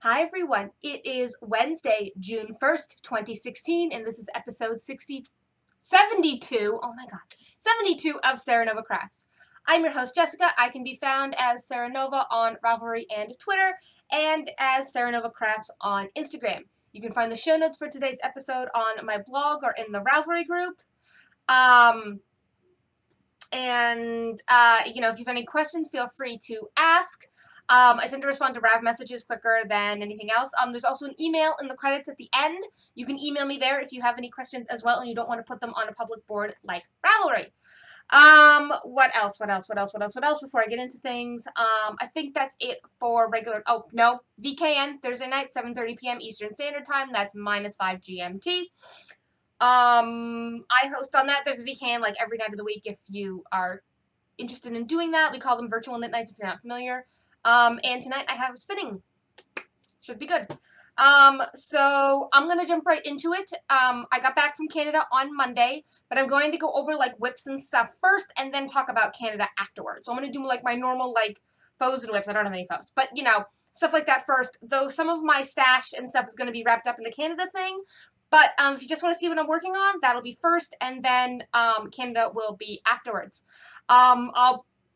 Hi everyone, it is Wednesday, June 1st, 2016, and this is episode 72, oh my god, 72 of Serenova Crafts. I'm your host, Jessica. I can be found as Serenova on Ravelry and Twitter, and as Serenova Crafts on Instagram. You can find the show notes for today's episode on my blog or in the Ravelry group. If you have any questions, feel free to ask. I tend to respond to Rav messages quicker than anything else. There's also an email in the credits at the end. You can email me there if you have any questions as well and you don't want to put them on a public board like Ravelry. What else before I get into things? I think that's it for regular, VKN, Thursday night, 7:30 p.m. Eastern Standard Time. That's -5 GMT. I host on that. There's a VKN like every night of the week if you are interested in doing that. We call them virtual knit nights if you're not familiar. And tonight I have spinning. Should be good. So I'm going to jump right into it. I got back from Canada on Monday, but I'm going to go over like whips and stuff first and then talk about Canada afterwards. So I'm going to do like my normal like faux and whips. I don't have any faux, but stuff like that first. Though some of my stash and stuff is going to be wrapped up in the Canada thing. But if you just want to see what I'm working on, that'll be first, and then Canada will be afterwards.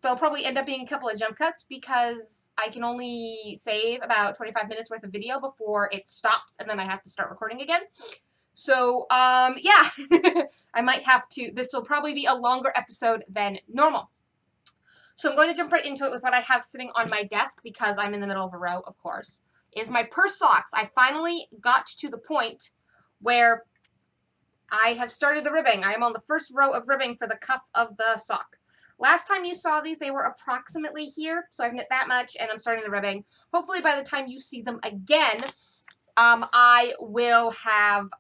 There'll probably end up being a couple of jump cuts because I can only save about 25 minutes worth of video before it stops, and then I have to start recording again. So, yeah, I might have to. This will probably be a longer episode than normal. So I'm going to jump right into it with what I have sitting on my desk because I'm in the middle of a row, of course, is my purse socks. I finally got to the point where I have started the ribbing. I am on the first row of ribbing for the cuff of the sock. Last time you saw these, they were approximately here, so I've knit that much, and I'm starting the ribbing. Hopefully by the time you see them again, I will have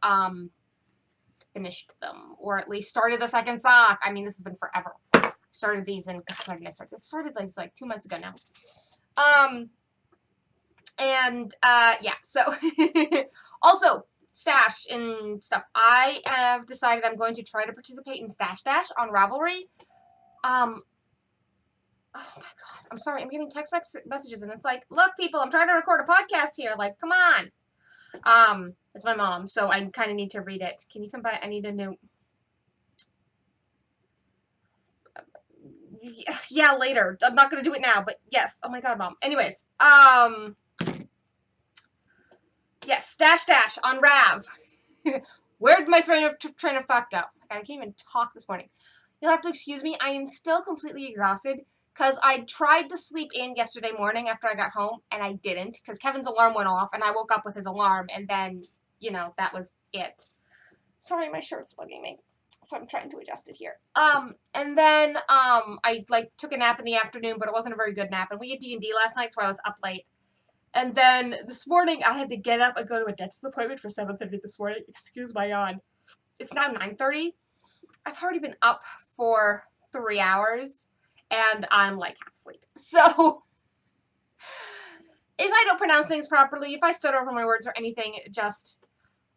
finished them, or at least started the second sock. I mean, this has been forever. Started these in, God, when did I start this? Started like 2 months ago now. Yeah, so, also, stash and stuff. I have decided I'm going to try to participate in Stash Dash on Ravelry. Oh my god, I'm sorry, I'm getting text messages and it's like, look people, I'm trying to record a podcast here, like, come on. It's my mom, so I kind of need to read it. Can you come by? I need a new... Yeah, later. I'm not going to do it now, but yes. Oh my god, mom. Anyways, yes, Stash Dash on Rav. Where'd my train of thought go? I can't even talk this morning. You'll have to excuse me. I am still completely exhausted because I tried to sleep in yesterday morning after I got home, and I didn't because Kevin's alarm went off, and I woke up with his alarm, and then, that was it. Sorry, my shirt's bugging me, so I'm trying to adjust it here. And then, I, took a nap in the afternoon, but it wasn't a very good nap, and we had D&D last night, so I was up late. And then this morning, I had to get up and go to a dentist appointment for 7:30 this morning. Excuse my yawn. It's now 9:30. I've already been up for 3 hours, and I'm, half asleep. So, if I don't pronounce things properly, if I stutter over my words or anything, just...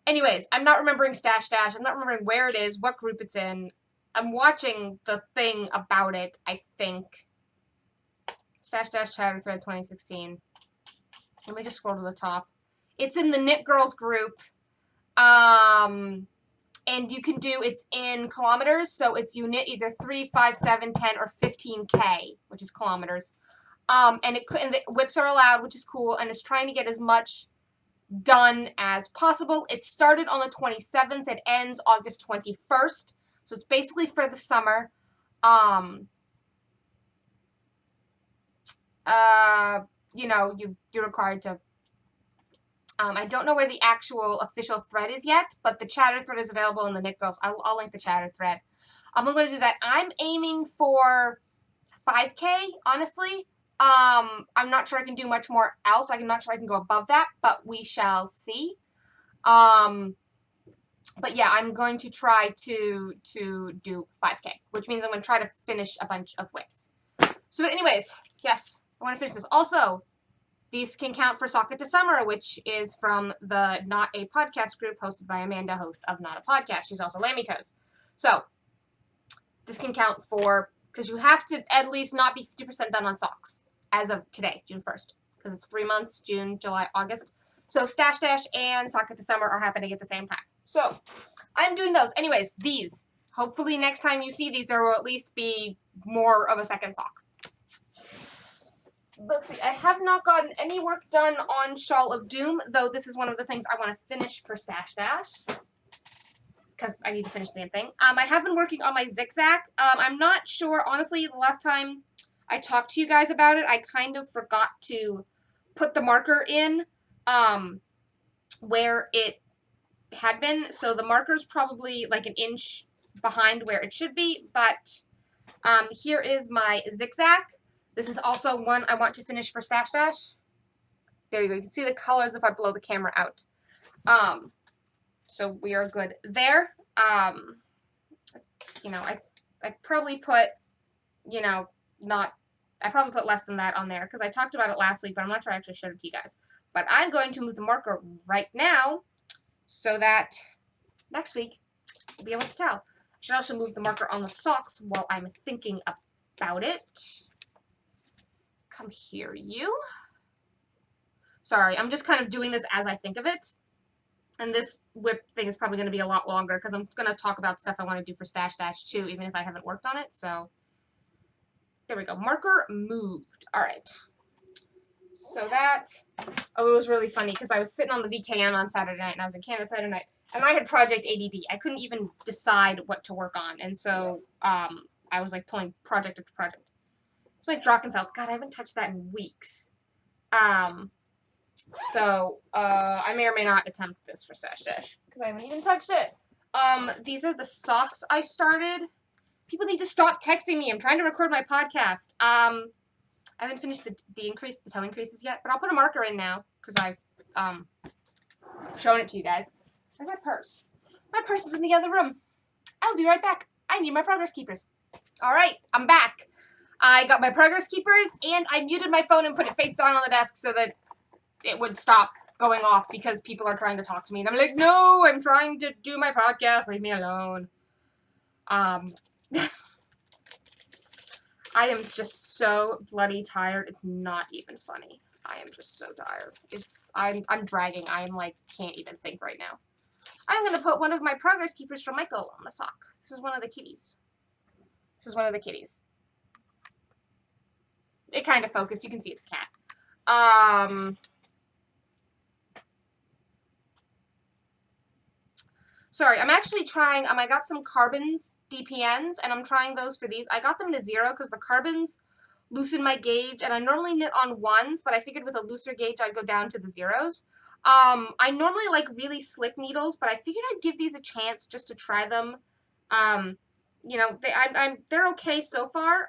Anyways, I'm not remembering Stash Dash. I'm not remembering where it is, what group it's in. I'm watching the thing about it, I think. Stash Dash Chatter Thread 2016. Let me just scroll to the top. It's in the Knit Girls group. And you can do, it's in kilometers, so it's you knit either 3, 5, 7, 10, or 15K, which is kilometers. And the whips are allowed, which is cool, and it's trying to get as much done as possible. It started on the 27th. It ends August 21st. So it's basically for the summer. You're required to... I don't know where the actual official thread is yet, but the chatter thread is available in the Knit Girls. I'll link the chatter thread. I'm going to do that. I'm aiming for 5K, honestly. I'm not sure I can do much more else. I'm not sure I can go above that, but we shall see. But yeah, I'm going to try to do 5K, which means I'm going to try to finish a bunch of whips. So anyways, yes, I want to finish this. Also, these can count for Socket to Summer, which is from the Not a Podcast group hosted by Amanda, host of Not a Podcast. She's also Lammy Toes. So, this can count for, because you have to at least not be 50% done on socks as of today, June 1st. because it's 3 months, June, July, August. So Stash Dash and Sock It to Summer are happening at the same time. So I'm doing those. Anyways, these. Hopefully next time you see these, there will at least be more of a second sock. Let's see. I have not gotten any work done on Shawl of Doom, though this is one of the things I want to finish for Stash Dash, because I need to finish the damn thing. I have been working on my zigzag. I'm not sure, honestly, the last time I talked to you guys about it, I kind of forgot to put the marker in where it had been. So the marker's probably like an inch behind where it should be, but here is my zigzag. This is also one I want to finish for Stash Dash. There you go. You can see the colors if I blow the camera out. So we are good there. You know, I probably put, you know, I probably put less than that on there because I talked about it last week, but I'm not sure I actually showed it to you guys. But I'm going to move the marker right now so that next week you'll be able to tell. I should also move the marker on the socks while I'm thinking about it. Come here, you. Sorry, I'm just kind of doing this as I think of it. And this whip thing is probably going to be a lot longer because I'm going to talk about stuff I want to do for Stash Dash too, even if I haven't worked on it. So there we go. Marker moved. All right. So that, oh, it was really funny because I was sitting on the VKN on Saturday night and I was in Canada Saturday night and I had Project ADD. I couldn't even decide what to work on. And so I was like pulling project after project. It's my Drachenfels. God, I haven't touched that in weeks. So I may or may not attempt this for Stash Dash because I haven't even touched it. These are the socks I started. People need to stop texting me. I'm trying to record my podcast. I haven't finished the toe increases yet, but I'll put a marker in now because I've shown it to you guys. Where's my purse? My purse is in the other room. I'll be right back. I need my progress keepers. All right, I'm back. I got my progress keepers and I muted my phone and put it face down on the desk so that it would stop going off because people are trying to talk to me. And I'm like, no, I'm trying to do my podcast. Leave me alone. I am just so bloody tired. It's not even funny. I am just so tired. I'm dragging. I am like, can't even think right now. I'm going to put one of my progress keepers from Michael on the sock. This is one of the kitties. This is one of the kitties. It kind of focused. You can see it's a cat. Sorry, I'm actually trying, I got some carbons DPNs, and I'm trying those for these. I got them to 0 because the carbons loosen my gauge, and I normally knit on 1s, but I figured with a looser gauge I'd go down to the 0s. I normally like really slick needles, but I figured I'd give these a chance just to try them. You know, they're okay so far.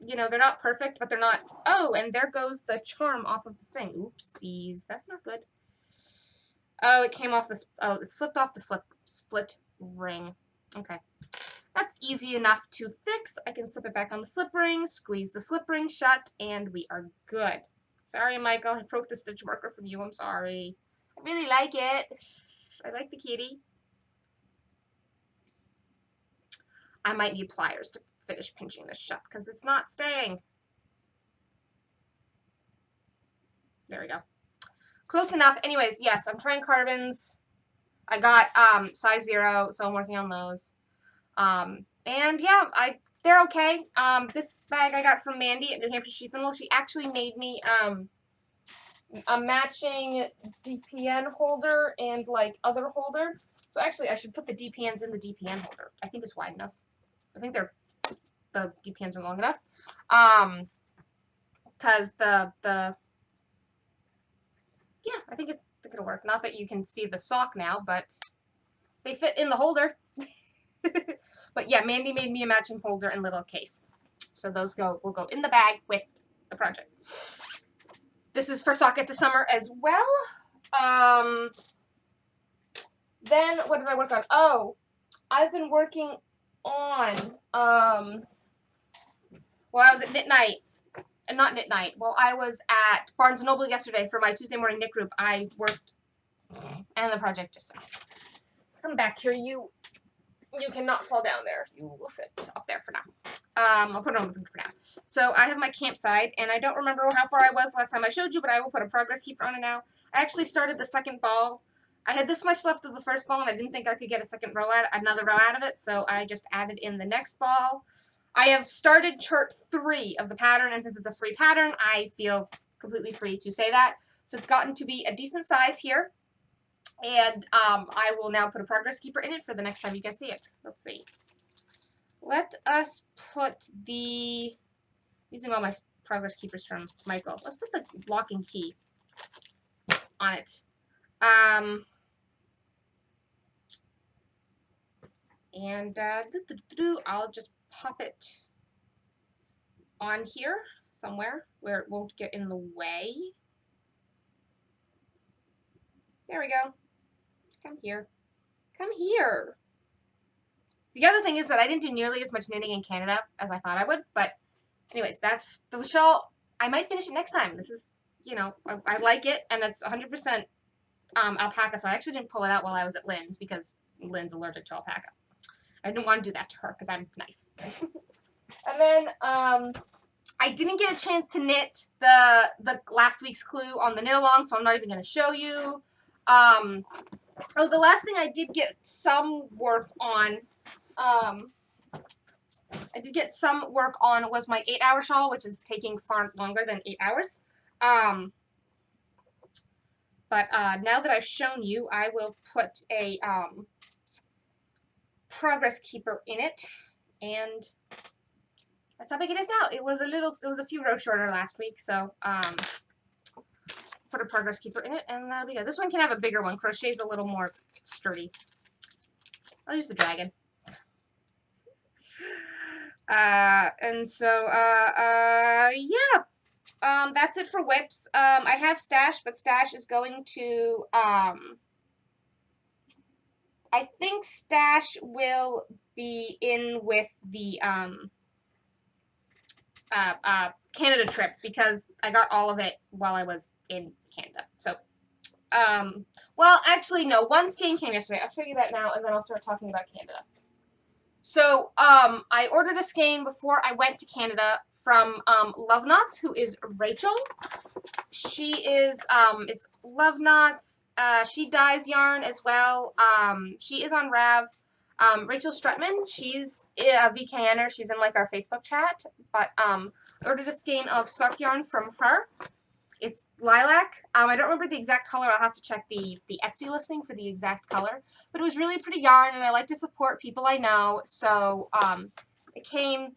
You know, they're not perfect, but they're not, oh, and there goes the charm off of the thing. Oopsies, that's not good. Oh, it came off the, oh, it slipped off the split ring. Okay. That's easy enough to fix. I can slip it back on the slip ring, squeeze the slip ring shut, and we are good. Sorry, Michael, I broke the stitch marker from you. I'm sorry. I really like it. I like the kitty. I might need pliers to finish pinching this shut because it's not staying. There we go. Close enough. Anyways, yes, I'm trying carbons. I got size 0, so I'm working on those. And yeah, they're okay. This bag I got from Mandy at New Hampshire Sheep and Wool. She actually made me a matching DPN holder and like other holder. So actually, I should put the DPNs in the DPN holder. I think it's wide enough. I think the DPNs are long enough. Because yeah, I think it'll work. Not that you can see the sock now, but they fit in the holder. But yeah, Mandy made me a matching holder and little case. So those will go in the bag with the project. This is for Sock It to Summer as well. Then what did I work on? Oh, I've been working on well, I was at Knit Night. Not Knit Night. Well, I was at Barnes & Noble yesterday for my Tuesday morning knit group. I worked, and the project just fell. Come back here, you. You cannot fall down there. You will sit up there for now. I'll put it on for now. So I have my campsite, and I don't remember how far I was last time I showed you, but I will put a progress keeper on it now. I actually started the second ball. I had this much left of the first ball, and I didn't think I could get another row out of it, so I just added in the next ball. I have started chart 3 of the pattern, and since it's a free pattern, I feel completely free to say that. So it's gotten to be a decent size here, and I will now put a progress keeper in it for the next time you guys see it. Let's see. Let us put the, using all my progress keepers from Michael, let's put the locking key on it. And I'll just pop it on here somewhere where it won't get in the way. There we go. Come here. Come here. The other thing is that I didn't do nearly as much knitting in Canada as I thought I would, but anyways, that's the shawl. I might finish it next time. This is, you know, I like it, and it's 100% alpaca, so I actually didn't pull it out while I was at Lynn's because Lynn's allergic to alpaca. I didn't want to do that to her because I'm nice. And then I didn't get a chance to knit the last week's clue on the knit along, so I'm not even going to show you. Oh, the last thing I did get some work on, was my 8-hour shawl, which is taking far longer than 8 hours. But now that I've shown you, I will put a progress keeper in it, and that's how big it is now. It was a few rows shorter last week, so put a progress keeper in it, and that'll be good. This one can have a bigger one. Crochet's a little more sturdy. I'll use the dragon. And so, yeah. That's it for whips. I have Stash, but Stash is going to, I think Stash will be in with the, Canada trip because I got all of it while I was in Canada. So, well, actually, no, one skein came yesterday. I'll show you that now, and then I'll start talking about Canada. So, I ordered a skein before I went to Canada from, Love Knots, who is Rachel. She is, it's Love Knots. She dyes yarn as well. She is on Rav. Rachel Strutman, she's a VKNer. She's in, like, our Facebook chat. But, I ordered a skein of sock yarn from her. It's lilac. I don't remember the exact color. I'll have to check the Etsy listing for the exact color. But it was really pretty yarn, and I like to support people I know. So it came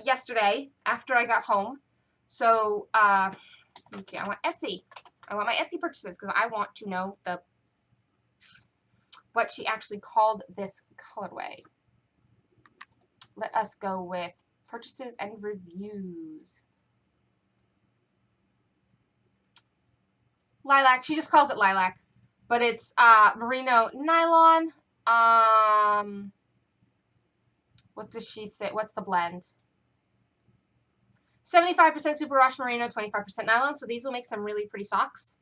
yesterday after I got home. So okay, I want Etsy. I want my Etsy purchases because I want to know what she actually called this colorway. Let us go with purchases and reviews. Lilac. She just calls it lilac, but it's merino nylon. What does she say? What's the blend? 75% superwash merino, 25% nylon. So these will make some really pretty socks.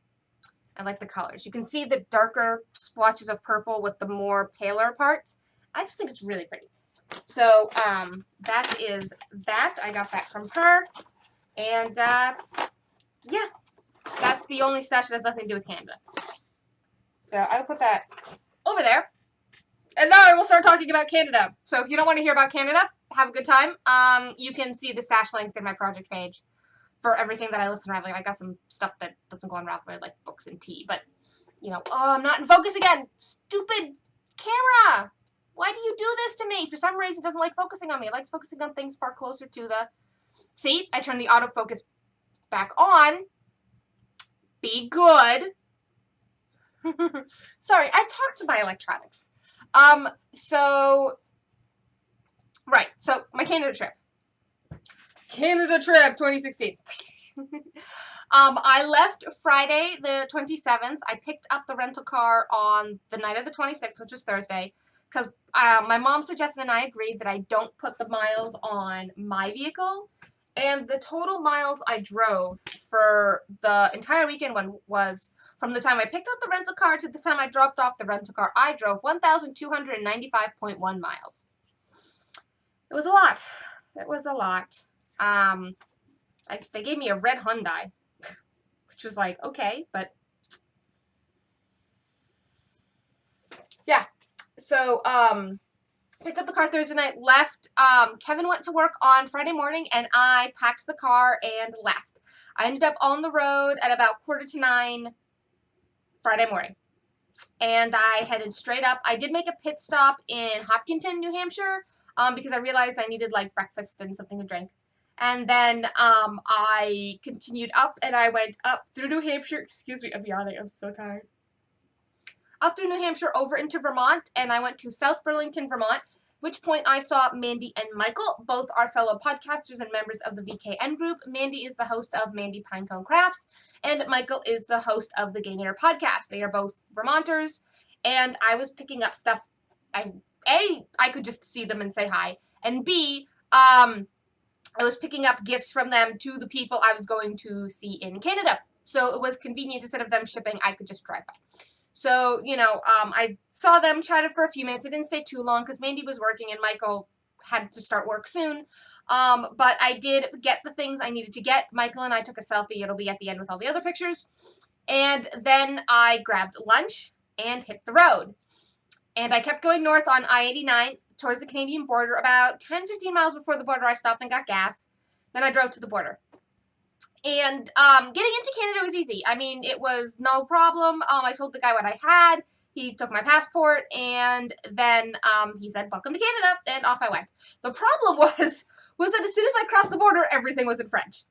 I like the colors. You can see the darker splotches of purple with the more paler parts. I just think it's really pretty. So that is that. I got that from her, and yeah. That's the only stash that has nothing to do with Canada. So I will put that over there. And now I will start talking about Canada. So if you don't want to hear about Canada, have a good time. You can see the stash links in my project page for everything that I list in Ravelry. I got some stuff that doesn't go on Ravelry, like books and tea. But, you know, oh, I'm not in focus again. Stupid camera. Why do you do this to me? For some reason, it doesn't like focusing on me. It likes focusing on things far closer to the... See, I turned the autofocus back on. Be good. Sorry, I talked to my electronics. So my Canada trip. Canada trip 2016. I left Friday the 27th. I picked up the rental car on the night of the 26th, which was Thursday, because my mom suggested and I agreed that I don't put the miles on my vehicle. And the total miles I drove for the entire weekend was, from the time I picked up the rental car to the time I dropped off the rental car, I drove 1,295.1 miles. It was a lot. It was a lot. They gave me a red Hyundai, which was like, okay, but yeah. So, picked up the car Thursday night, left. Kevin went to work on Friday morning, and I packed the car and left. I ended up on the road at about 8:45 Friday morning. And I headed straight up. I did make a pit stop in Hopkinton, New Hampshire, because I realized I needed like breakfast and something to drink. And then I continued up, and I went up through New Hampshire. Excuse me, I'm yawning. I'm so tired. Up through New Hampshire over into Vermont, and I went to South Burlington, Vermont, which point I saw Mandy and Michael. Both are fellow podcasters and members of the VKN group. Mandy is the host of Mandy Pinecone Crafts, and Michael is the host of the Gay Knitter podcast. They are both Vermonters, and I was picking up stuff. I could just see them and say hi, and B, I was picking up gifts from them to the people I was going to see in Canada. So it was convenient. Instead of them shipping, I could just drive by. So, I saw them, chatted for a few minutes. It didn't stay too long because Mandy was working and Michael had to start work soon. But I did get the things I needed to get. Michael and I took a selfie. It'll be at the end with all the other pictures. And then I grabbed lunch and hit the road. And I kept going north on I-89 towards the Canadian border. About 10-15 miles before the border, I stopped and got gas. Then I drove to the border. And getting into Canada was easy. I mean, it was no problem. I told the guy what I had. He took my passport, and then he said, "Welcome to Canada," and off I went. The problem was that as soon as I crossed the border, everything was in French.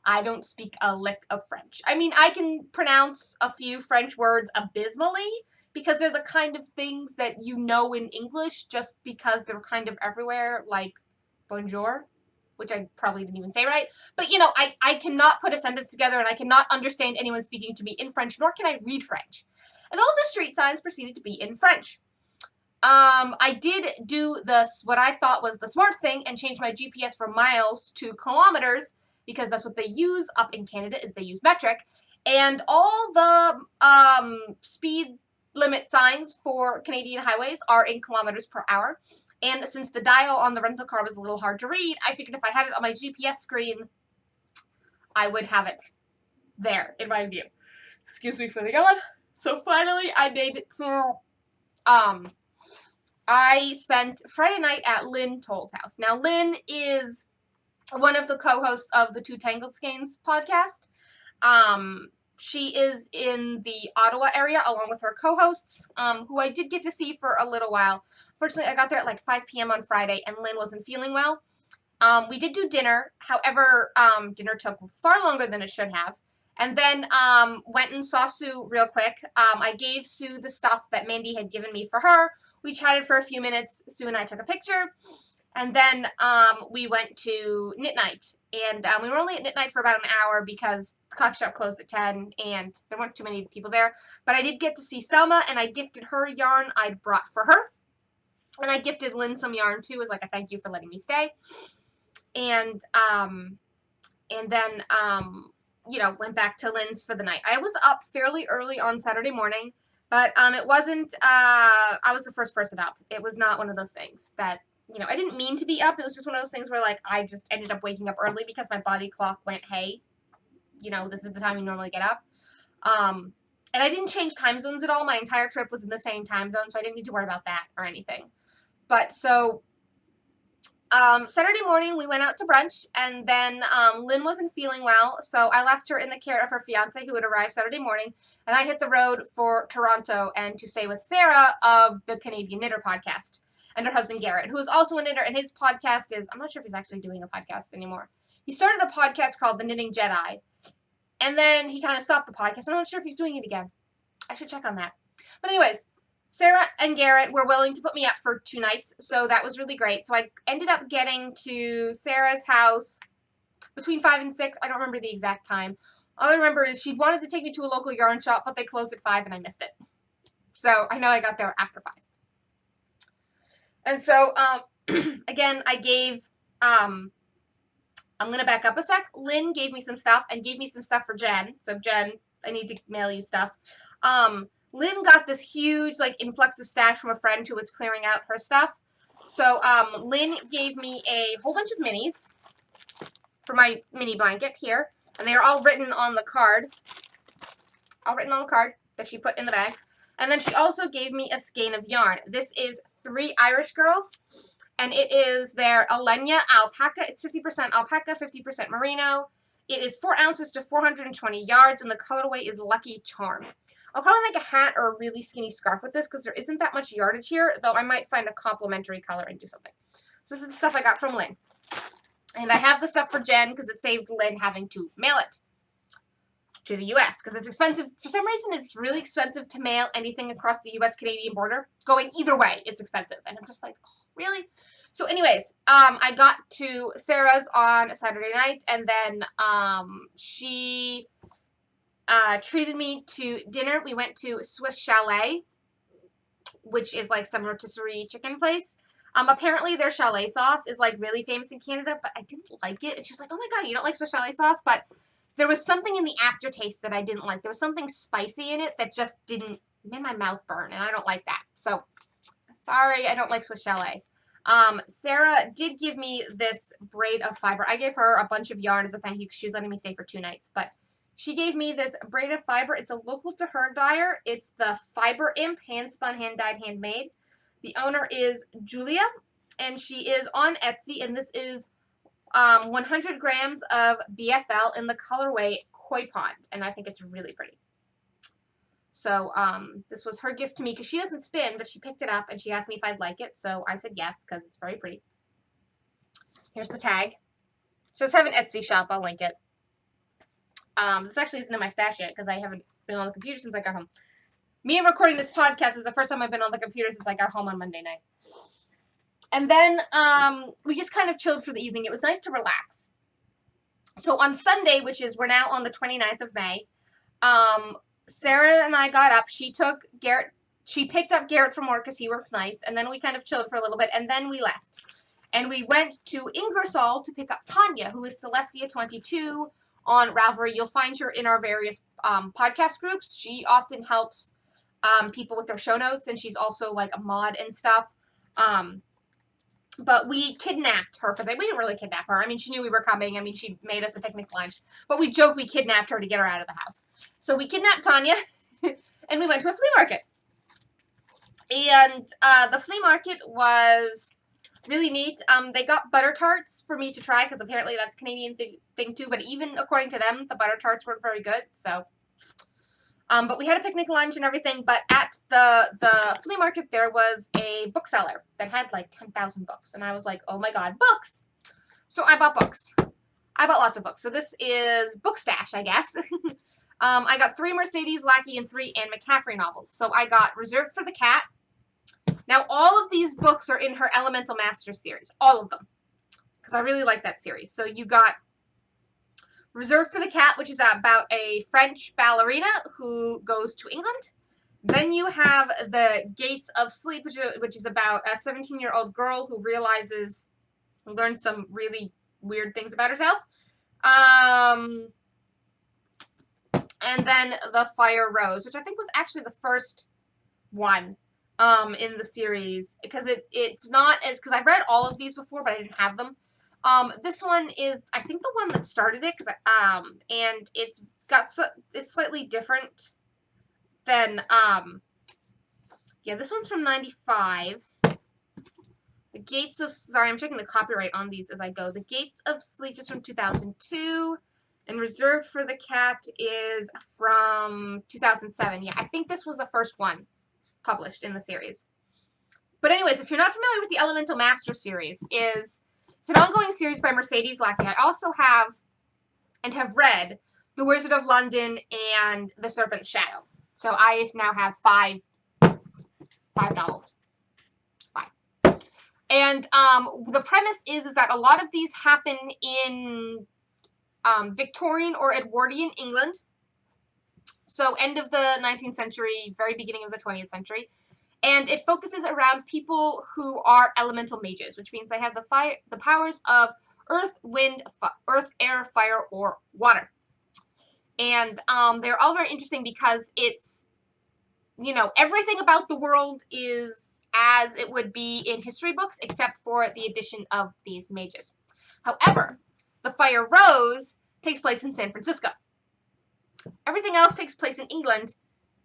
I don't speak a lick of French. I mean, I can pronounce a few French words abysmally because they're the kind of things that you know in English just because they're kind of everywhere, like bonjour, which I probably didn't even say right. But, I cannot put a sentence together, and I cannot understand anyone speaking to me in French, nor can I read French. And all the street signs proceeded to be in French. I did do what I thought was the smart thing and change my GPS from miles to kilometers, because that's what they use up in Canada, is they use metric. And all the speed limit signs for Canadian highways are in kilometers per hour. And since the dial on the rental car was a little hard to read, I figured if I had it on my GPS screen, I would have it there in my view. Excuse me for the yawn. So finally, I made it to, I spent Friday night at Lynn Toll's house. Now, Lynn is one of the co-hosts of the Two Tangled Skeins podcast. She is in the Ottawa area along with her co-hosts, who I did get to see for a little while. Fortunately, I got there at like 5 p.m. on Friday, and Lynn wasn't feeling well. We did do dinner. However, dinner took far longer than it should have. And then went and saw Sue real quick. I gave Sue the stuff that Mandy had given me for her. We chatted for a few minutes. Sue and I took a picture. And then we went to Knit Night. And we were only at Knit Night for about an hour because the coffee shop closed at 10 and there weren't too many people there. But I did get to see Selma, and I gifted her yarn I'd brought for her. And I gifted Lynn some yarn too as like a thank you for letting me stay. And then went back to Lynn's for the night. I was up fairly early on Saturday morning, but it wasn't, I was the first person up. It was not one of those things that, I didn't mean to be up. It was just one of those things where, like, I just ended up waking up early because my body clock went, hey, this is the time you normally get up. And I didn't change time zones at all. My entire trip was in the same time zone, so I didn't need to worry about that or anything. But so Saturday morning, we went out to brunch, and then Lynn wasn't feeling well, so I left her in the care of her fiance, who would arrive Saturday morning, and I hit the road for Toronto and to stay with Sarah of the Canadian Knitter podcast, and her husband Garrett, who is also a knitter, and his podcast is, I'm not sure if he's actually doing a podcast anymore. He started a podcast called The Knitting Jedi, and then he kind of stopped the podcast. I'm not sure if he's doing it again. I should check on that. But anyways, Sarah and Garrett were willing to put me up for 2 nights, so that was really great. So I ended up getting to Sarah's house between 5 and 6. I don't remember the exact time. All I remember is she wanted to take me to a local yarn shop, but they closed at 5 and I missed it. So I know I got there after 5. And so, again, I gave, I'm going to back up a sec. Lynn gave me some stuff and gave me some stuff for Jen. So Jen, I need to mail you stuff. Lynn got this huge, like, influx of stash from a friend who was clearing out her stuff. So, Lynn gave me a whole bunch of minis for my mini blanket here. And they are all written on the card. All written on the card that she put in the bag. And then she also gave me a skein of yarn. This is 3 Irish Girls. And it is their Alenia alpaca. It's 50% alpaca, 50% merino. It is 4 ounces to 420 yards, and the colorway is Lucky Charm. I'll probably make a hat or a really skinny scarf with this because there isn't that much yardage here, though I might find a complementary color and do something. So this is the stuff I got from Lynn. And I have the stuff for Jen because it saved Lynn having to mail it to the U.S. because it's expensive. For some reason, it's really expensive to mail anything across the U.S.-Canadian border. Going either way, it's expensive. And I'm just like, oh, really? So anyways, I got to Sarah's on Saturday night, and then she treated me to dinner. We went to Swiss Chalet, which is like some rotisserie chicken place. Apparently their chalet sauce is like really famous in Canada, but I didn't like it. And she was like, oh my God, you don't like Swiss chalet sauce? But there was something in the aftertaste that I didn't like. There was something spicy in it that just didn't, made my mouth burn, and I don't like that. So, sorry, I don't like Swiss chalet. Sarah did give me this braid of fiber. I gave her a bunch of yarn as a thank you because she was letting me stay for 2 nights. But she gave me this braid of fiber. It's a local to her dyer. It's the Fiber Imp, hand-spun, hand-dyed, handmade. The owner is Julia, and she is on Etsy, and this is 100 grams of BFL in the colorway Koi Pond, and I think it's really pretty. So this was her gift to me because she doesn't spin, but she picked it up and she asked me if I'd like it, so I said yes because it's very pretty. Here's the tag. She does have an Etsy shop. I'll link it. This actually isn't in my stash yet because I haven't been on the computer since I got home. Me recording this podcast is the first time I've been on the computer since I got home on Monday night. And then we just kind of chilled for the evening. It was nice to relax. So on Sunday, which is, we're now on the 29th of May, Sarah and I got up. She picked up Garrett from work because he works nights, and then we kind of chilled for a little bit, and then we left. And we went to Ingersoll to pick up Tanya, who is Celestia22 on Ravelry. You'll find her in our various podcast groups. She often helps people with their show notes, and she's also like a mod and stuff. But we kidnapped her for that. We didn't really kidnap her. I mean, she knew we were coming. I mean, she made us a picnic lunch. But we joked we kidnapped her to get her out of the house. So we kidnapped Tanya, and we went to a flea market. And the flea market was really neat. They got butter tarts for me to try, because apparently that's a Canadian thing too. But even according to them, the butter tarts weren't very good. So, but we had a picnic lunch and everything. But at the flea market, there was a bookseller that had like 10,000 books. And I was like, oh my God, books. So I bought books. I bought lots of books. So this is Book Stash, I guess. I got 3 Mercedes Lackey and 3 Anne McCaffrey novels. So I got Reserved for the Cat. Now, all of these books are in her Elemental Masters series. All of them. Because I really like that series. So you got Reserved for the Cat, which is about a French ballerina who goes to England. Then you have The Gates of Sleep, which is about a 17-year-old girl who learns some really weird things about herself. And then The Fire Rose, which I think was actually the first one in the series, because it's not as, because I've read all of these before, but I didn't have them. This one is, I think, the one that started it, because and it's slightly different than yeah, this one's from 95. The Gates of, sorry, I'm checking the copyright on these as I go. The Gates of Sleep is from 2002. And Reserved for the Cat is from 2007. Yeah, I think this was the first one published in the series. But anyways, if you're not familiar with the Elemental Master series, it's an ongoing series by Mercedes Lackey. I also have read The Wizard of London and The Serpent's Shadow. So I now have 5 novels. 5. And the premise is that a lot of these happen in Victorian or Edwardian England. So end of the 19th century, very beginning of the 20th century. And it focuses around people who are elemental mages, which means they have the powers of earth, wind, air, fire, or water. And they're all very interesting because it's, you know, everything about the world is as it would be in history books, except for the addition of these mages. However, the Fire Rose takes place in San Francisco. Everything else takes place in England.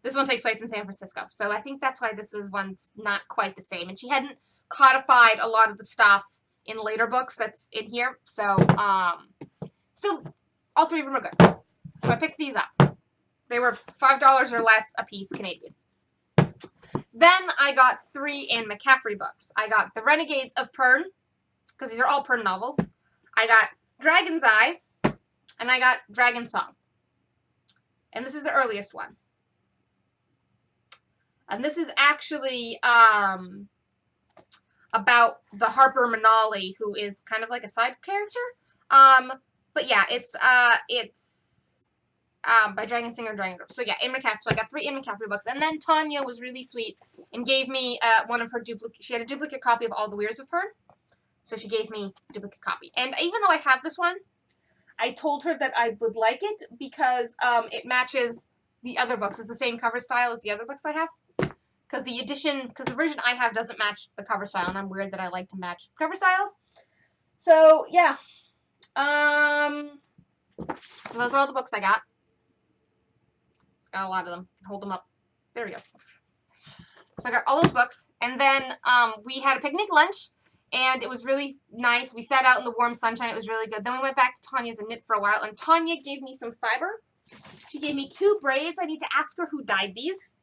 This one takes place in San Francisco. So I think that's why this is one's not quite the same. And she hadn't codified a lot of the stuff in later books that's in here. So, still, all three of them are good. So I picked these up. They were $5 or less a piece Canadian. Then I got 3 Anne McCaffrey books. I got The Renegades of Pern, because these are all Pern novels. I got Dragon's Eye, and I got Dragon Song. And this is the earliest one. And this is actually about the Harper Manali, who is kind of like a side character. But yeah, it's by Dragon Singer and Dragon Girl. So yeah, Anne McCaffrey. So I got 3 Anne McCaffrey books. And then Tanya was really sweet and gave me one of her duplicate. She had a duplicate copy of All the Weirs of Pern. So she gave me a duplicate copy. And even though I have this one, I told her that I would like it because it matches the other books. It's the same cover style as the other books I have. Because the version I have doesn't match the cover style, and I'm weird that I like to match cover styles. So, yeah. So those are all the books I got. Got a lot of them. Hold them up. There we go. So I got all those books. And then we had a picnic lunch, and it was really nice. We sat out in the warm sunshine. It was really good. Then we went back to Tanya's and knit for a while, and Tanya gave me some fiber. She gave me 2 braids. I need to ask her who dyed these,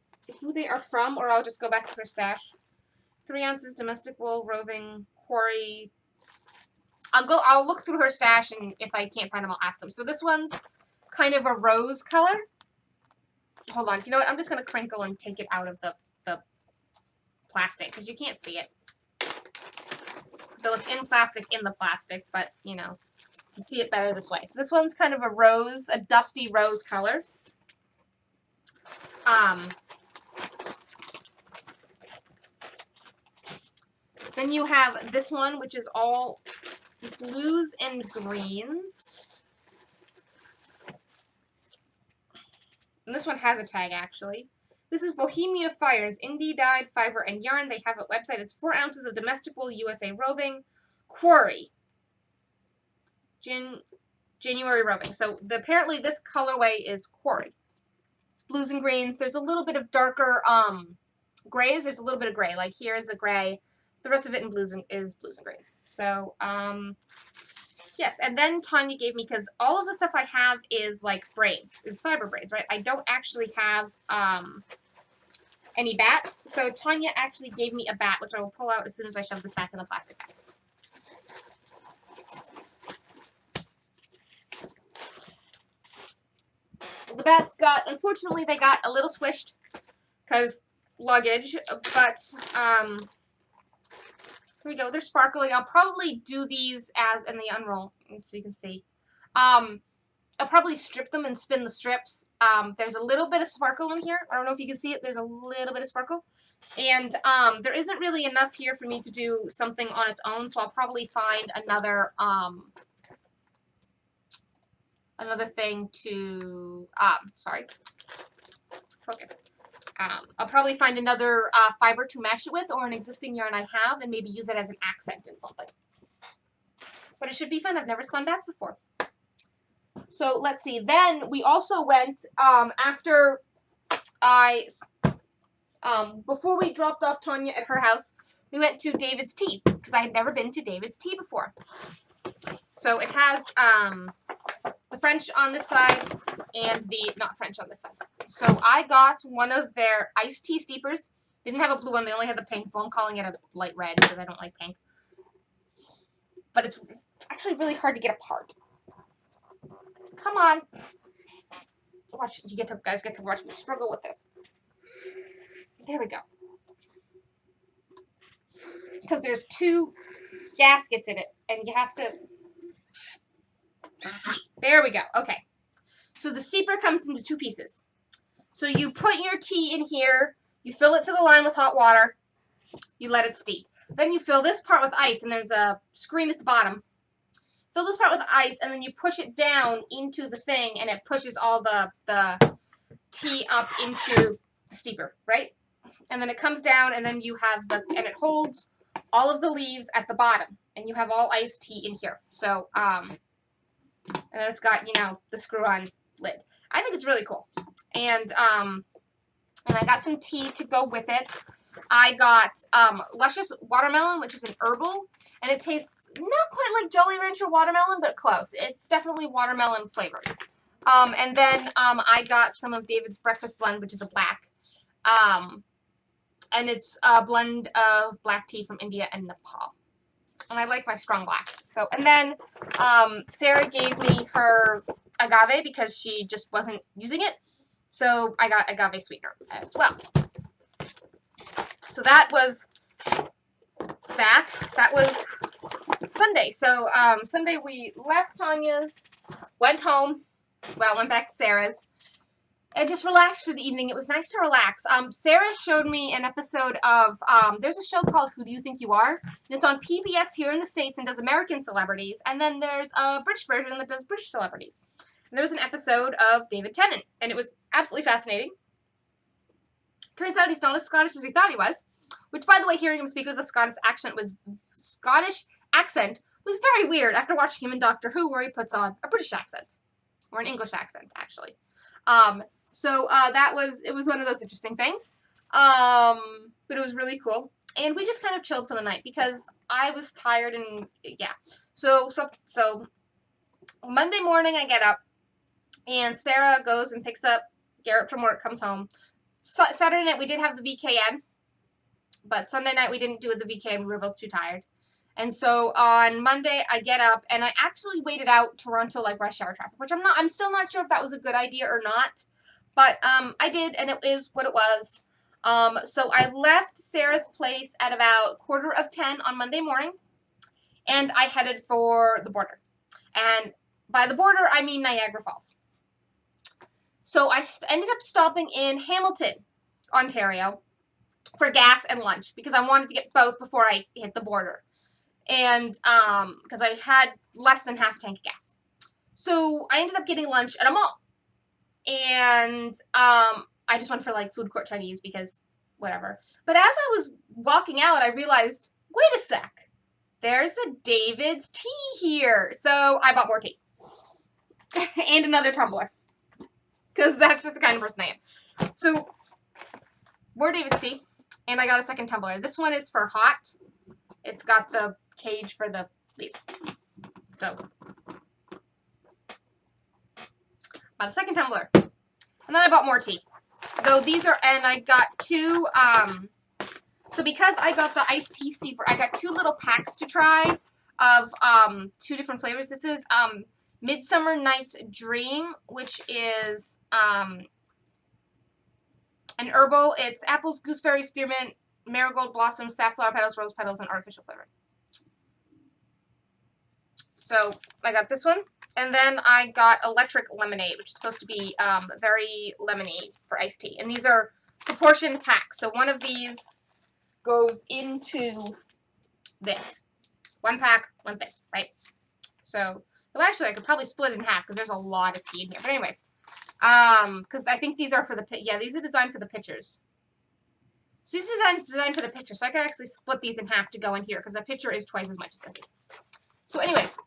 who they are from, or I'll just go back to her stash. 3 ounces domestic wool, roving, quarry. I'll look through her stash, and if I can't find them, I'll ask them. So this one's kind of a rose color. Hold on. You know what? I'm just going to crinkle and take it out of the plastic, because you can't see it. Though it's in the plastic, but, you know, you can see it better this way. So this one's kind of a rose, a dusty rose color. Then you have this one, which is all blues and greens. And this one has a tag, actually. This is Bohemia Fires, indie dyed fiber and yarn. They have a website. It's 4 ounces of domestic wool, USA roving, quarry. January roving. So apparently this colorway is quarry. It's blues and greens. There's a little bit of darker grays. There's a little bit of gray. Like here is a gray. The rest of it in blues is blues and greens. So yes, and then Tanya gave me, because all of the stuff I have is like braids, is fiber braids, right? I don't actually have any bats. So Tanya actually gave me a bat, which I will pull out as soon as I shove this back in the plastic bag. The bats unfortunately, they got a little squished because luggage, but here we go. They're sparkling. I'll probably do these as in the unroll, so you can see. I'll probably strip them and spin the strips. There's a little bit of sparkle in here. I don't know if you can see it. There's a little bit of sparkle. And there isn't really enough here for me to do something on its own, so I'll probably find another thing to, sorry, focus. I'll probably find another fiber to match it with, or an existing yarn I have, and maybe use it as an accent in something. But it should be fun. I've never spun bats before. So let's see. Then we also went, after before we dropped off Tanya at her house, we went to David's Tea, because I had never been to David's Tea before. So it has the French on this side and the not French on this side. So I got one of their iced tea steepers. They didn't have a blue one. They only had the pink. So I'm calling it a light red because I don't like pink. But it's actually really hard to get apart. Come on. Watch. Guys get to watch me struggle with this. There we go. Because there's 2 gaskets in it, and you have to... There we go. Okay. So the steeper comes into 2 pieces. So you put your tea in here, you fill it to the line with hot water, you let it steep. Then you fill this part with ice, and there's a screen at the bottom. Fill this part with ice, and then you push it down into the thing, and it pushes all the tea up into the steeper, right? and then it comes down, and then you have and it holds all of the leaves at the bottom, and you have all iced tea in here. So, and then it's got, the screw-on lid. I think it's really cool. And I got some tea to go with it. I got Luscious Watermelon, which is an herbal, and it tastes not quite like Jolly Rancher watermelon, but close. It's definitely watermelon flavored. And then I got some of David's Breakfast Blend, which is a black. And it's a blend of black tea from India and Nepal. And I like my strong blacks. So, and then Sarah gave me her agave because she just wasn't using it. So I got agave sweetener as well. So that was that. That was Sunday. So Sunday we left Tanya's, went home, went back to Sarah's, and just relaxed for the evening. It was nice to relax. Sarah showed me an episode of, there's a show called Who Do You Think You Are? And it's on PBS here in the States and does American celebrities. And then there's a British version that does British celebrities. And there was an episode of David Tennant, and it was absolutely fascinating. Turns out he's not as Scottish as he thought he was. Which, by the way, hearing him speak with a Scottish accent was very weird after watching him in Doctor Who, where he puts on a British accent. Or an English accent, actually. So it was one of those interesting things. But it was really cool. And we just kind of chilled for the night because I was tired and, yeah. So Monday morning I get up, and Sarah goes and picks up Garrett from work, comes home. Saturday night we did have the VKN, but Sunday night we didn't do the VKN. We were both too tired. And so on Monday I get up, and I actually waited out Toronto like rush hour traffic, which I'm still not sure if that was a good idea or not. But I did, and it is what it was. So I left Sarah's place at about 9:45 on Monday morning, and I headed for the border. And by the border, I mean Niagara Falls. So I ended up stopping in Hamilton, Ontario, for gas and lunch, because I wanted to get both before I hit the border. And because I had less than half a tank of gas. So I ended up getting lunch at a mall. And I just went for like food court Chinese because whatever. But as I was walking out, I realized, wait a sec, there's a David's tea here. So I bought more tea. And another tumbler. Because that's just the kind of person I am. So, more David's tea. And I got a second tumbler. This one is for hot. It's got the cage for the leaves. So, bought a second tumbler. And then I bought more tea. Though these are, and I got two, so because I got the iced tea steeper, I got two little packs to try of two different flavors. This is Midsummer Night's Dream, which is an herbal. It's apples, gooseberry, spearmint, marigold blossoms, safflower petals, rose petals, and artificial flavor. So I got this one. And then I got electric lemonade, which is supposed to be very lemony for iced tea. And these are proportioned packs. So one of these goes into this. One pack, one thing, right? So, well, actually, I could probably split it in half because there's a lot of tea in here. But anyways, because I think these are for the, these are designed for the pitchers. So this is designed for the pitcher. So I could actually split these in half to go in here because the pitcher is twice as much as this is. So anyways,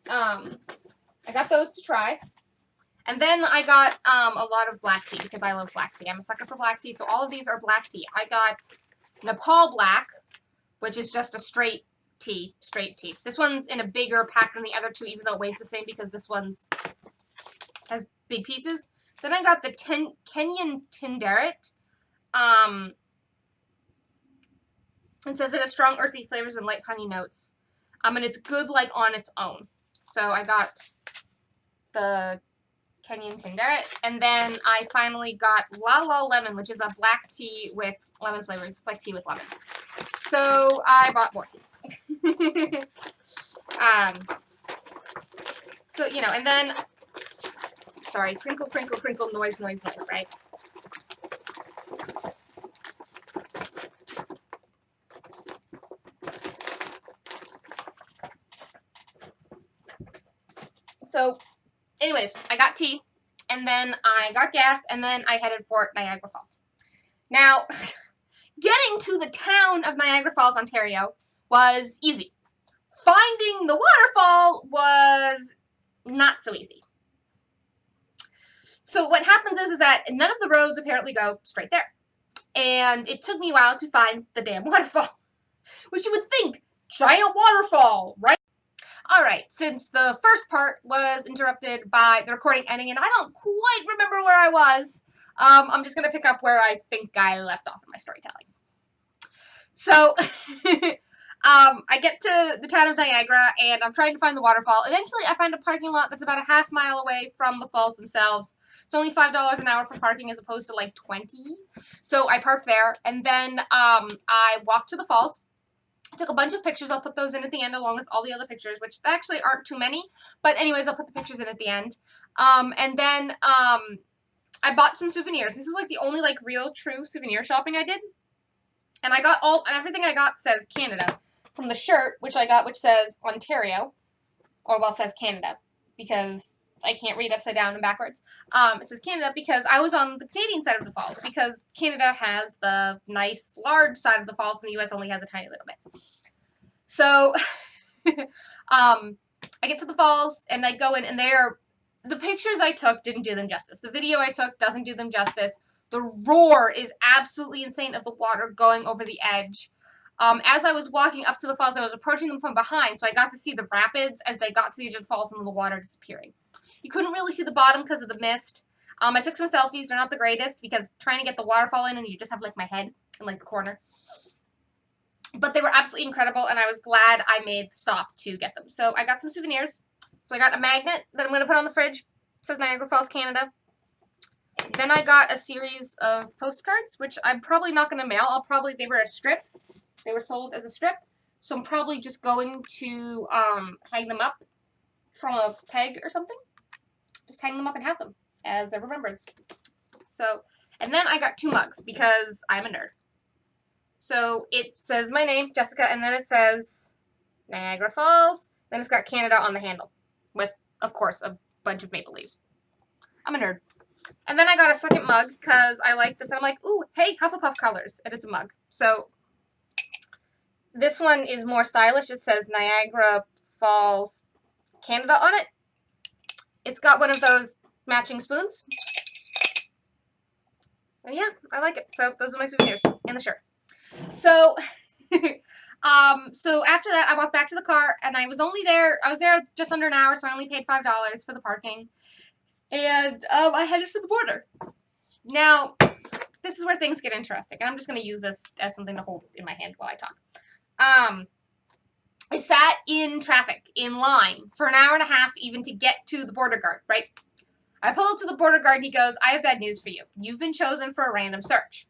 I got those to try. And then I got a lot of black tea because I love black tea. I'm a sucker for black tea. So all of these are black tea. I got Nepal Black, which is just a straight tea. This one's in a bigger pack than the other two, even though it weighs the same because this one's has big pieces. Then I got the Kenyan Tinderet. It says it has strong earthy flavors and light honey notes. And it's good like on its own. So I got the Kenyan Tinderet. And then I finally got La La Lemon, which is a black tea with lemon flavor. It's like tea with lemon. So I bought more tea. So, and then, sorry, crinkle, crinkle, crinkle, noise, noise, noise, right? So, anyways, I got tea, and then I got gas, and then I headed for Niagara Falls. Now, getting to the town of Niagara Falls, Ontario was easy. Finding the waterfall was not so easy. So what happens is that none of the roads apparently go straight there. And it took me a while to find the damn waterfall. Which you would think, giant waterfall, right? Alright, since the first part was interrupted by the recording ending and I don't quite remember where I was, I'm just going to pick up where I think I left off in my storytelling. So, I get to the town of Niagara and I'm trying to find the waterfall. Eventually, I find a parking lot that's about a half mile away from the falls themselves. It's only $5 an hour for parking as opposed to like 20. So I park there and then I walk to the falls. I took a bunch of pictures. I'll put those in at the end along with all the other pictures, which actually aren't too many. But anyways, I'll put the pictures in at the end. And then I bought some souvenirs. This is like the only like real true souvenir shopping I did. And I got everything I got says Canada. From the shirt, which I got, which says Ontario, or well, it says Canada, because I can't read upside down and backwards. It says Canada because I was on the Canadian side of the falls, because Canada has the nice, large side of the falls, and the U.S. only has a tiny little bit. So, I get to the falls, and I go in, and the pictures I took didn't do them justice. The video I took doesn't do them justice. The roar is absolutely insane of the water going over the edge. As I was walking up to the falls, I was approaching them from behind, so I got to see the rapids as they got to the edge of the falls and then the water disappearing. You couldn't really see the bottom because of the mist. I took some selfies. They're not the greatest because trying to get the waterfall in and you just have like my head in like the corner. But they were absolutely incredible, and I was glad I made the stop to get them. So I got some souvenirs. So I got a magnet that I'm going to put on the fridge. It says Niagara Falls, Canada. Then I got a series of postcards, which I'm probably not going to mail. They were a strip. They were sold as a strip, so I'm probably just going to hang them up from a peg or something. Just hang them up and have them as a remembrance. So, and then I got 2 mugs because I'm a nerd. So it says my name, Jessica, and then it says Niagara Falls. Then it's got Canada on the handle with, of course, a bunch of maple leaves. I'm a nerd. And then I got a second mug because I like this. And I'm like, ooh, hey, Hufflepuff colors. And it's a mug. So this one is more stylish. It says Niagara Falls, Canada on it. It's got one of those matching spoons. And yeah, I like it. So those are my souvenirs and the shirt. So, so after that, I walked back to the car, and I was there just under an hour, so I only paid $5 for the parking. And I headed for the border. Now, this is where things get interesting, and I'm just going to use this as something to hold in my hand while I talk. I sat in traffic, in line, for an hour and a half even to get to the border guard, right? I pull up to the border guard and he goes, I have bad news for you. You've been chosen for a random search.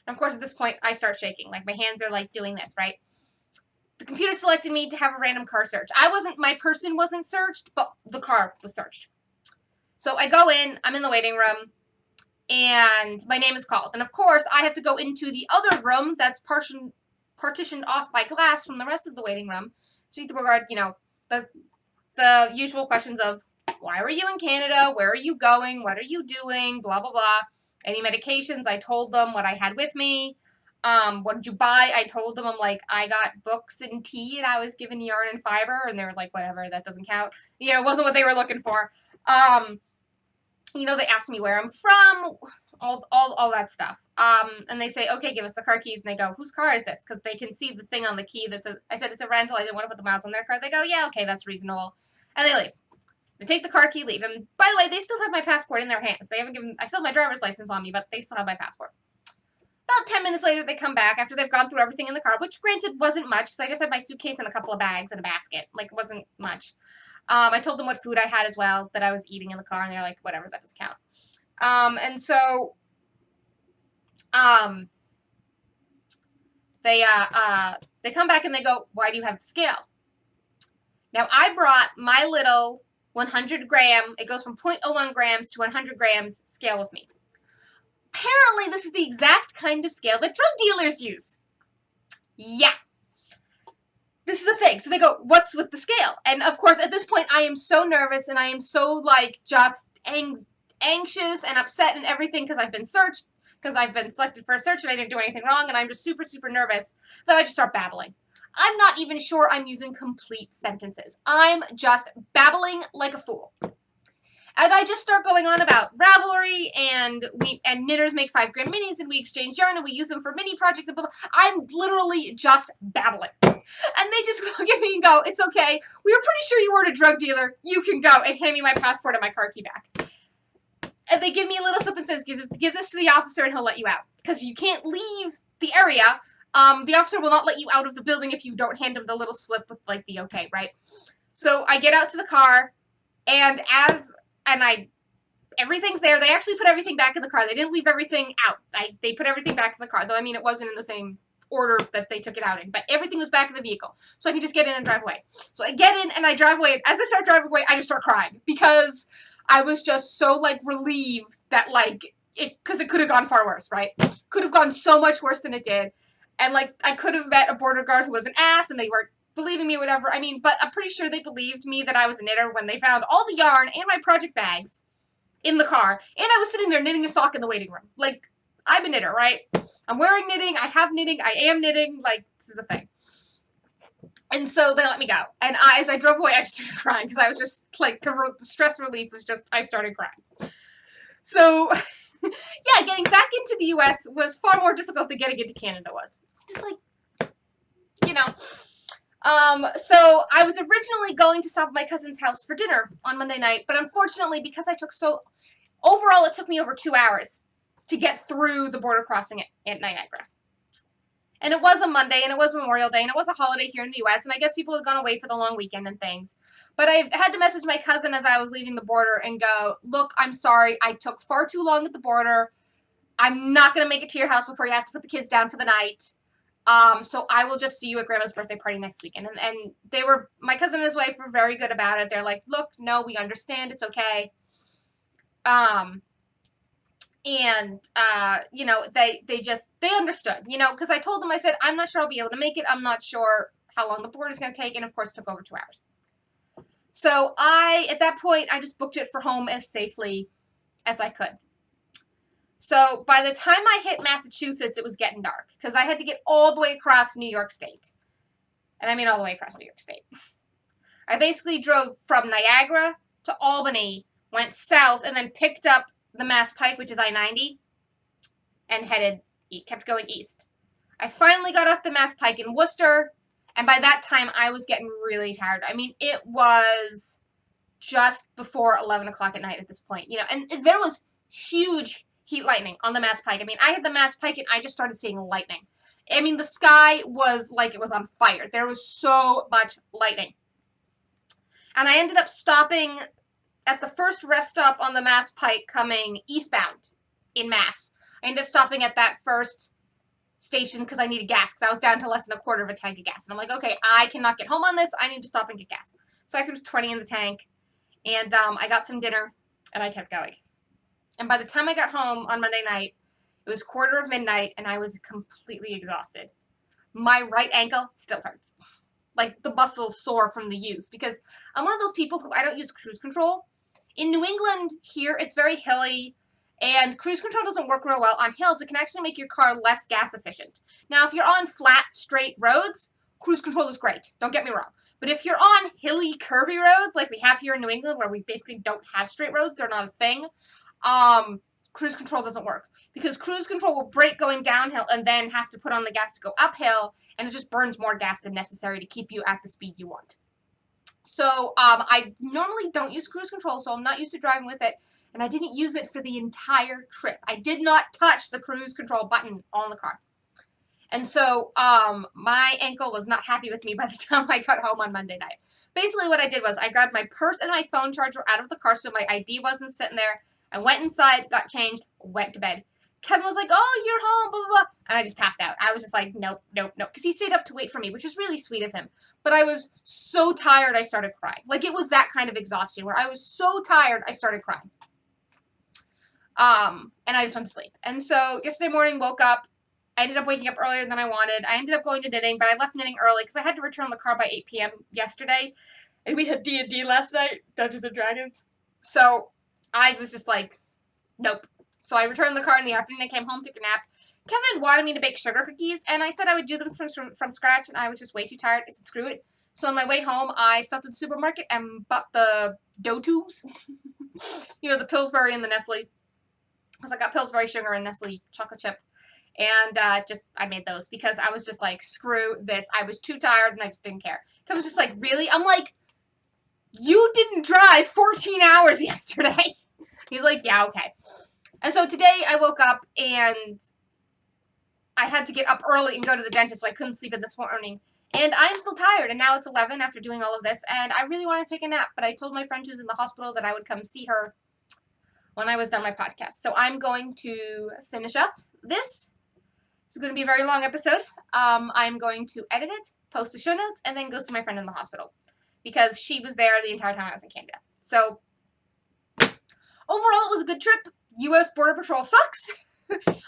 And of course, at this point, I start shaking. Like, my hands are, like, doing this, right? The computer selected me to have a random car search. My person wasn't searched, but the car was searched. So I go in, I'm in the waiting room, and my name is called. And of course, I have to go into the other room that's partitioned off by glass from the rest of the waiting room. Speak to the guard, you know, the usual questions of, why were you in Canada? Where are you going? What are you doing? Blah, blah, blah. Any medications? I told them what I had with me. What did you buy? I told them, I'm like, I got books and tea, and I was given yarn and fiber, and they were like, whatever, that doesn't count. You know, it wasn't what they were looking for. You know, they asked me where I'm from, all that stuff. And they say, okay, give us the car keys. And they go, whose car is this? Because they can see the thing on the key that says, I said it's a rental. I didn't want to put the miles on their car. They go, yeah, okay, that's reasonable. And they leave. They take the car key, leave. And by the way, they still have my passport in their hands. I still have my driver's license on me, but they still have my passport. About 10 minutes later, they come back after they've gone through everything in the car, which granted wasn't much because I just had my suitcase and a couple of bags and a basket. Like, it wasn't much. I told them what food I had as well that I was eating in the car, and they're like, whatever, that doesn't count. And so, they come back and they go, why do you have the scale? Now, I brought my little 100 gram, it goes from 0.01 grams to 100 grams scale with me. Apparently, this is the exact kind of scale that drug dealers use. Yeah. This is a thing. So they go, what's with the scale? And of course, at this point, I am so nervous and I am so, like, just anxious and upset and everything because I've been searched. because I've been selected for a search and I didn't do anything wrong, and I'm just super, super nervous that I just start babbling. I'm not even sure I'm using complete sentences. I'm just babbling like a fool. And I just start going on about Ravelry, and knitters make 5 gram minis, and we exchange yarn, and we use them for mini projects, and blah, blah. I'm literally just babbling. And they just look at me and go, it's okay. We were pretty sure you weren't a drug dealer. You can go, and hand me my passport and my car key back. And they give me a little slip and says, give this to the officer and he'll let you out. Because you can't leave the area. The officer will not let you out of the building if you don't hand him the little slip with, like, the okay, right? So I get out to the car, and everything's there. They actually put everything back in the car. They didn't leave everything out. They put everything back in the car. Though, I mean, it wasn't in the same order that they took it out in. But everything was back in the vehicle. So I could just get in and drive away. So I get in and I drive away. And as I start driving away, I just start crying. Because I was just so, like, relieved that, like, because it could have gone far worse, right? Could have gone so much worse than it did. And, like, I could have met a border guard who was an ass and they weren't believing me or whatever. I mean, but I'm pretty sure they believed me that I was a knitter when they found all the yarn and my project bags in the car. And I was sitting there knitting a sock in the waiting room. Like, I'm a knitter, right? I'm wearing knitting. I have knitting. I am knitting. Like, this is a thing. And so they let me go. And as I drove away, I just started crying because I was just, like, the stress relief was just, I started crying. So, yeah, getting back into the U.S. was far more difficult than getting into Canada was. Just, like, you know. So I was originally going to stop at my cousin's house for dinner on Monday night, but unfortunately, because overall it took me over 2 hours to get through the border crossing at Niagara. And it was a Monday, and it was Memorial Day, and it was a holiday here in the U.S., and I guess people had gone away for the long weekend and things. But I had to message my cousin as I was leaving the border and go, look, I'm sorry, I took far too long at the border. I'm not going to make it to your house before you have to put the kids down for the night. So I will just see you at Grandma's birthday party next weekend. And my cousin and his wife were very good about it. They're like, look, no, we understand. It's okay. You know, they understood, you know, because I told them, I said, I'm not sure I'll be able to make it. I'm not sure how long the board is going to take. And of course, it took over 2 hours. So at that point, I just booked it for home as safely as I could. So by the time I hit Massachusetts, it was getting dark because I had to get all the way across New York State. And I mean all the way across New York State. I basically drove from Niagara to Albany, went south, and then picked up the Mass Pike, which is I-90, and kept going east. I finally got off the Mass Pike in Worcester, and by that time, I was getting really tired. I mean, it was just before 11 o'clock at night at this point, you know, and there was huge heat lightning on the Mass Pike. I mean, I had the Mass Pike, and I just started seeing lightning. I mean, the sky was like it was on fire. There was so much lightning. And I ended up stopping at the first rest stop on the Mass Pike coming eastbound in Mass. I ended up stopping at that first station because I needed gas because I was down to less than a quarter of a tank of gas. And I'm like, okay, I cannot get home on this. I need to stop and get gas. So I threw 20 in the tank, and I got some dinner, and I kept going. And by the time I got home on Monday night, it was midnight, and I was completely exhausted. My right ankle still hurts. Like, the muscles sore from the use, because I'm one of those people who I don't use cruise control. In New England, here, it's very hilly, and cruise control doesn't work real well on hills. It can actually make your car less gas efficient. Now, if you're on flat, straight roads, cruise control is great. Don't get me wrong. But if you're on hilly, curvy roads, like we have here in New England, where we basically don't have straight roads, they're not a thing, cruise control doesn't work. Because cruise control will brake going downhill and then have to put on the gas to go uphill, and it just burns more gas than necessary to keep you at the speed you want. So, I normally don't use cruise control, so I'm not used to driving with it, and I didn't use it for the entire trip. I did not touch the cruise control button on the car. And so, my ankle was not happy with me by the time I got home on Monday night. Basically, what I did was I grabbed my purse and my phone charger out of the car so my ID wasn't sitting there. I went inside, got changed, went to bed. Kevin was like, oh, you're home, blah, blah, blah. And I just passed out. I was just like, nope, nope, nope. Because he stayed up to wait for me, which was really sweet of him. But I was so tired, I started crying. Like, it was that kind of exhaustion where I was so tired, I started crying. And I just went to sleep. And so yesterday morning, woke up. I ended up waking up earlier than I wanted. I ended up going to knitting, but I left knitting early because I had to return the car by 8 p.m. yesterday. And we had D&D last night, Dungeons & Dragons. So I was just like, nope, So I returned the car in the afternoon. I came home, took a nap. Kevin wanted me to bake sugar cookies, and I said I would do them from scratch, and I was just way too tired. I said, screw it. So on my way home, I stopped at the supermarket and bought the dough tubes. You know, the Pillsbury and the Nestle. Because I got Pillsbury sugar and Nestle chocolate chip. And I made those because I was just like, screw this. I was too tired and I just didn't care. I was just like, really? I'm like, you didn't drive 14 hours yesterday. He's like, yeah, okay. And so today I woke up and I had to get up early and go to the dentist, so I couldn't sleep in this morning. And I'm still tired, and now it's 11 after doing all of this, and I really want to take a nap, but I told my friend who's in the hospital that I would come see her when I was done my podcast. So I'm going to finish up this. It's going to be a very long episode. I'm going to edit it, post the show notes, and then go see my friend in the hospital because she was there the entire time I was in Canada. So overall, it was a good trip. U.S. Border Patrol sucks.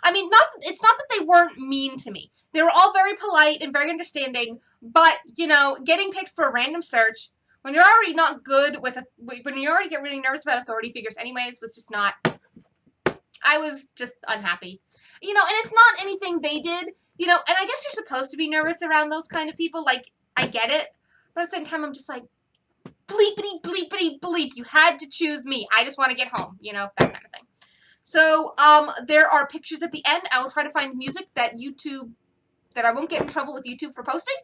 I mean, it's not that they weren't mean to me. They were all very polite and very understanding, but, you know, getting picked for a random search, when you're already not good with, when you already get really nervous about authority figures anyways, was just not, I was just unhappy. You know, and it's not anything they did, you know, and I guess you're supposed to be nervous around those kind of people, like, I get it, but at the same time, I'm just like, bleepity, bleepity, bleep, you had to choose me, I just want to get home, you know, that kind of thing. So, there are pictures at the end. I will try to find music that I won't get in trouble with YouTube for posting.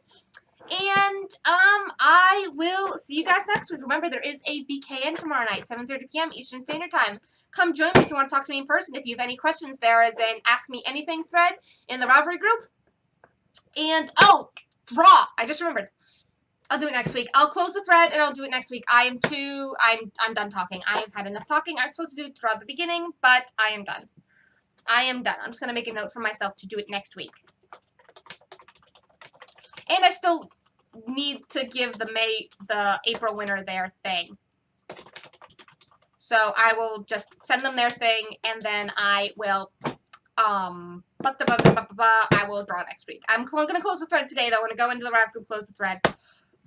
And, I will see you guys next week. Remember, there is a VKN tomorrow night, 7:30 p.m. Eastern Standard Time. Come join me if you want to talk to me in person. If you have any questions, there is an Ask Me Anything thread in the Ravelry group. And, oh, draw. I just remembered. I'll do it next week. I'll close the thread and I'll do it next week. I'm done talking. I have had enough talking. I was supposed to do it throughout the beginning, but I am done. I am done. I'm just going to make a note for myself to do it next week. And I still need to give the April winner their thing. So I will just send them their thing and then I will, I will draw next week. I'm going to close the thread today though. I'm going to go into the Rav group, close the thread.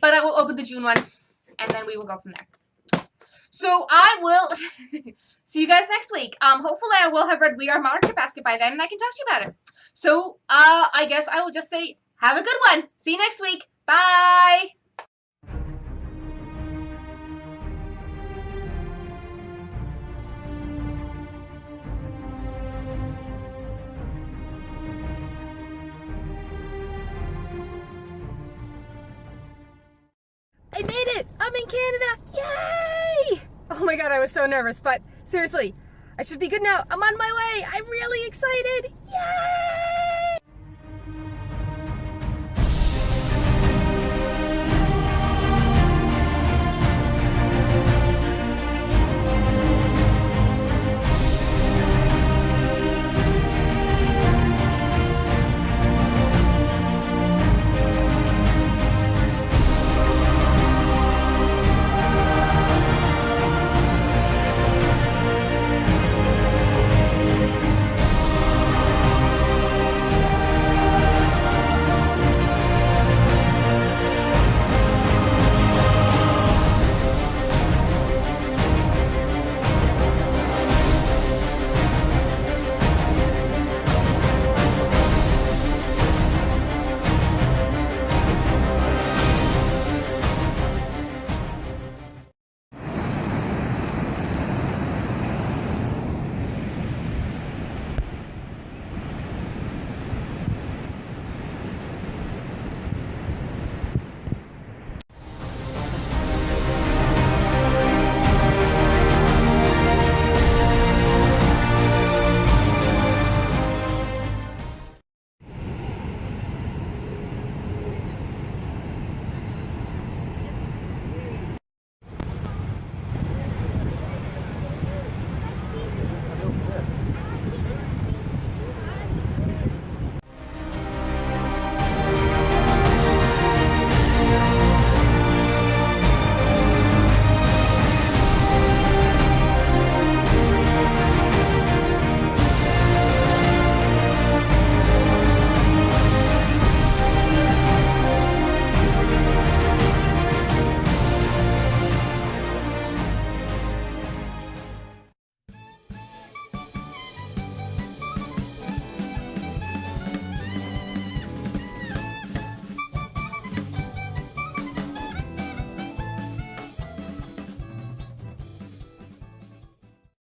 But I will open the June one, and then we will go from there. So I will see you guys next week. Hopefully I will have read We Are Market Basket by then, and I can talk to you about it. So, I guess I will just say, have a good one. See you next week. Bye! I made it! I'm in Canada! Yay! Oh my god, I was so nervous, but seriously, I should be good now. I'm on my way! I'm really excited! Yay!